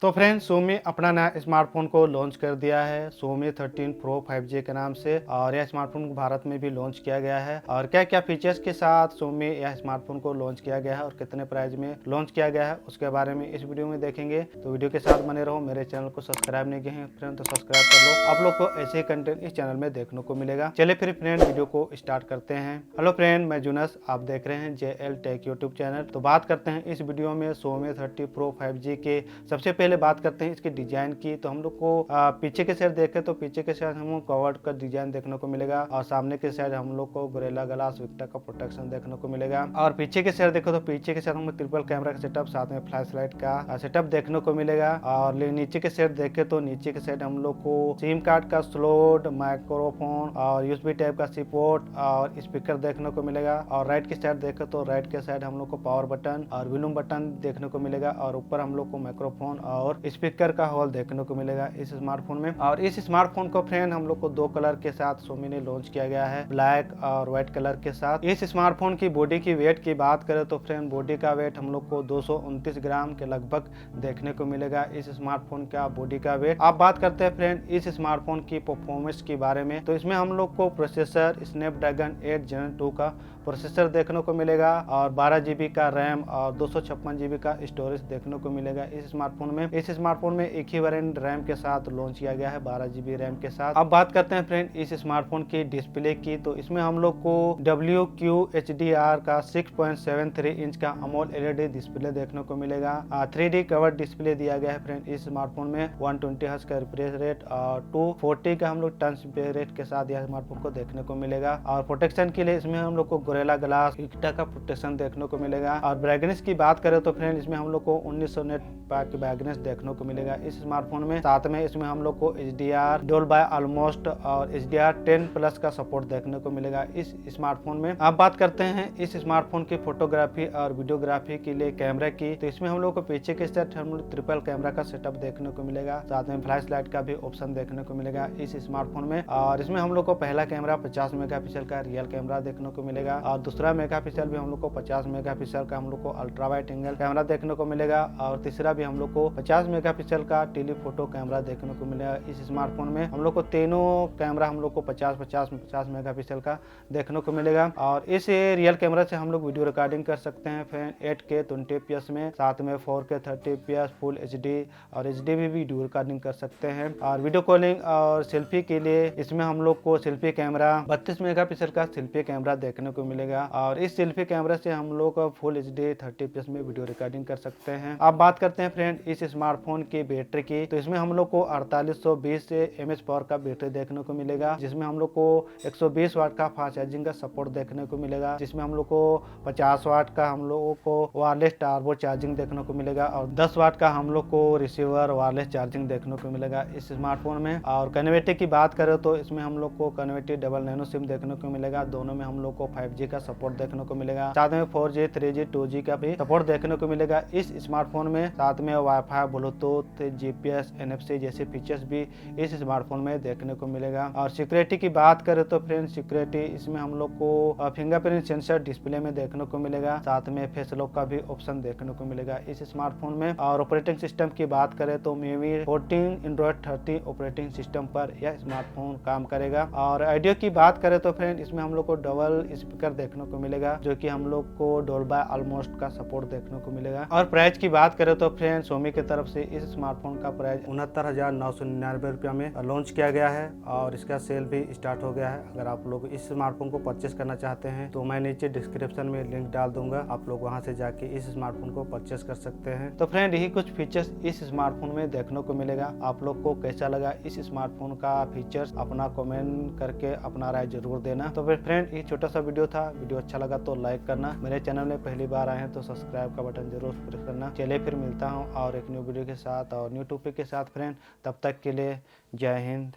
तो friends Xiaomi अपना नया स्मार्टफोन को लॉन्च कर दिया है Xiaomi 13 Pro 5G के नाम से। और यह स्मार्टफोन भारत में भी लॉन्च किया गया है। और क्या क्या फीचर्स के साथ Xiaomi यह स्मार्टफोन को लॉन्च किया गया है और कितने प्राइस में लॉन्च किया गया है उसके बारे में इस वीडियो में देखेंगे। तो वीडियो के साथ बने रहो। मेरे चैनल को सब्सक्राइब नहीं किए हैं फ्रेंड तो सब्सक्राइब कर लो। आप लोग को ऐसे ही कंटेंट इस चैनल में देखने को मिलेगा। चलिए फिर फ्रेंड वीडियो को स्टार्ट करते हैं। हेलो फ्रेंड, मैं जुनस, आप देख रहे हैं JL टेक यूट्यूब चैनल। तो बात करते हैं इस वीडियो में Xiaomi 30 Pro 5G के। सबसे पहले बात करते हैं डिजाइन की। तो हम लोग को पीछे के साइड देखें तो पीछे के साइड हमको कवर्ड का डिजाइन देखने को मिलेगा और सामने के साइड हम लोग को गोरिल्ला ग्लास विक्टा का प्रोटेक्शन देखने को मिलेगा। और पीछे के साइड देखो तो पीछे के साइड हमको ट्रिपल कैमरा का सेटअप, साथ में फ्लैश लाइट का सेटअप देखने को मिलेगा। और नीचे के साइड देखे तो नीचे के साइड हम लोग को सिम कार्ड का स्लॉट, माइक्रोफोन और USB टाइप का सपोर्ट और स्पीकर देखने को मिलेगा। और राइट की साइड देखे तो राइट के साइड हम लोग को पावर बटन और वॉल्यूम बटन देखने को मिलेगा। और ऊपर हम लोग को माइक्रोफोन और स्पीकर का होल देखने को मिलेगा इस स्मार्टफोन में। और इस स्मार्टफोन को फ्रेंड हम लोग को दो कलर के साथ Xiaomi ने लॉन्च किया गया है, ब्लैक और व्हाइट कलर के साथ। इस स्मार्टफोन की बॉडी की वेट की बात करें तो फ्रेंड बॉडी का वेट हम लोग को 229 ग्राम के लगभग देखने को मिलेगा इस स्मार्टफोन का बॉडी का वेट। आप बात करते हैं फ्रेंड इस स्मार्टफोन की परफॉर्मेंस के बारे में। तो इसमें हम लोग को प्रोसेसर स्नैपड्रैगन 8 Gen 2 का प्रोसेसर देखने को मिलेगा और 12 GB का रैम और 256 GB का स्टोरेज देखने को मिलेगा इस स्मार्टफोन में। इस स्मार्टफोन में एक ही वेरिएंट रैम के साथ लॉन्च किया गया है, 12 GB रैम के साथ। अब बात करते हैं फ्रेंड इस स्मार्टफोन की डिस्प्ले की। तो इसमें हम लोग को WQHDR का 6.73 इंच का AMOLED LED डिस्प्ले देखने को मिलेगा। 3D कवर डिस्प्ले दिया गया है फ्रेंड इस स्मार्टफोन में। 120 हर्ट्ज का रिफ्रेश रेट और 240 का हम लोग टच रेट के साथ यह स्मार्टफोन को देखने को मिलेगा। और प्रोटेक्शन के लिए इसमें हम लोग को गोरिल्ला ग्लास विक्टा का प्रोटेक्शन देखने को मिलेगा। और ब्राइटनेस की बात करें तो फ्रेंड इसमें हम लोग को 1900 नेट की ब्राइटनेस देखने को मिलेगा इस स्मार्टफोन में। साथ में इसमें हम लोग को HDR डोल बाय ऑलमोस्ट और HDR 10+ का सपोर्ट देखने को मिलेगा इस स्मार्टफोन में। अब बात करते हैं इस स्मार्टफोन की फोटोग्राफी और वीडियोग्राफी के लिए कैमरा की। तो इसमें हम लोग को पीछे के साइड हम लोग ट्रिपल कैमरा का सेटअप देखने को मिलेगा, साथ में फ्लैश लाइट का भी ऑप्शन देखने को मिलेगा इस स्मार्टफोन में। और इसमें हम लोग को पहला कैमरा 50 मेगापिक्सल का रियल कैमरा देखने को मिलेगा और दूसरा मेगापिक्सल भी हम लोग को 50 मेगापिक्सल का हम लोग को अल्ट्रा वाइड एंगल कैमरा देखने को मिलेगा। और तीसरा भी हम लोग को 50 मेगापिक्सल का टेलीफोटो कैमरा देखने को मिलेगा इस स्मार्टफोन में। हम लोग को तीनों कैमरा हम लोग को 50 मेगापिक्सल का देखने को मिलेगा। और इस रियल कैमरा से हम लोग वीडियो रिकॉर्डिंग कर सकते हैं फ्रेंड 8K 20fps में, साथ में 4K 30fps फुल HD और HD भी वीडियो रिकॉर्डिंग कर सकते हैं। और वीडियो कॉलिंग और सेल्फी के लिए इसमें हम लोग को सेल्फी कैमरा 32 मेगापिक्सल का सेल्फी कैमरा देखने को मिलेगा। और इस सेल्फी कैमरा से हम लोग फुल HD 30fps में वीडियो रिकॉर्डिंग कर सकते हैं। अब बात करते हैं फ्रेंड इस स्मार्टफोन की बैटरी की। तो इसमें हम लोग को 4820 mAh पावर का बैटरी देखने को मिलेगा, जिसमें हम लोग को 120 वाट का फास्ट चार्जिंग का सपोर्ट देखने को मिलेगा, जिसमें हम लोग को 50 वाट का हम लोगों को वायरलेस टर्बो चार्जिंग देखने को मिलेगा और 10 वाट का हम लोग को रिसीवर वायरलेस चार्जिंग देखने को मिलेगा इस स्मार्टफोन में। और कनेक्टिविटी की बात करें तो इसमें हम लोग को कनेक्टिविटी डबल नैनो सिम देखने को मिलेगा, दोनों में हम लोग को 5G का सपोर्ट देखने को मिलेगा, साथ में 4G 3G 2G का भी सपोर्ट देखने को मिलेगा इस स्मार्टफोन में। साथ में वाईफाई, ब्लूटूथ, GPS, NFC जैसे फीचर्स भी इस स्मार्टफोन में देखने को मिलेगा। और सिक्योरिटी की बात करें तो फ्रेंड सिक्योरिटी इसमें हम लोग को फिंगरप्रिंट सेंसर डिस्प्ले में देखने को मिलेगा, साथ में फेस लॉक का भी ऑप्शन देखने को मिलेगा इस स्मार्टफोन में। और ऑपरेटिंग सिस्टम की बात करें तो MIUI 14 Android 13 ऑपरेटिंग सिस्टम पर यह स्मार्टफोन काम करेगा। और ऑडियो की बात करें तो फ्रेंड इसमें हम लोग को डबल स्पीकर देखने को मिलेगा, जो कि हम लोग को डोल बाय ऑलमोस्ट का सपोर्ट देखने को मिलेगा। और प्राइस की बात करें तो फ्रेंड Xiaomi की तरफ से इस स्मार्टफोन का प्राइस 69,999 रुपया में लॉन्च किया गया है और इसका सेल भी स्टार्ट हो गया है। अगर आप लोग इस स्मार्टफोन को परचेस करना चाहते हैं तो मैं नीचे डिस्क्रिप्शन में लिंक डाल दूंगा, आप लोग वहां से जाके इस स्मार्टफोन को परचेस कर सकते हैं। तो फ्रेंड यही कुछ फीचर्स इस स्मार्टफोन में देखने को मिलेगा। आप लोग को कैसा लगा इस स्मार्टफोन का फीचर्स अपना कमेंट करके अपना राय जरूर देना। तो फिर फ्रेंड ये छोटा सा वीडियो था, वीडियो अच्छा लगा तो लाइक करना, मेरे चैनल में पहली बार आए हैं तो सब्सक्राइब का बटन जरूर प्रेस करना। चलिए फिर मिलता हूँ और एक न्यू वीडियो के साथ और न्यू टॉपिक के साथ फ्रेंड, तब तक के लिए जय हिंद।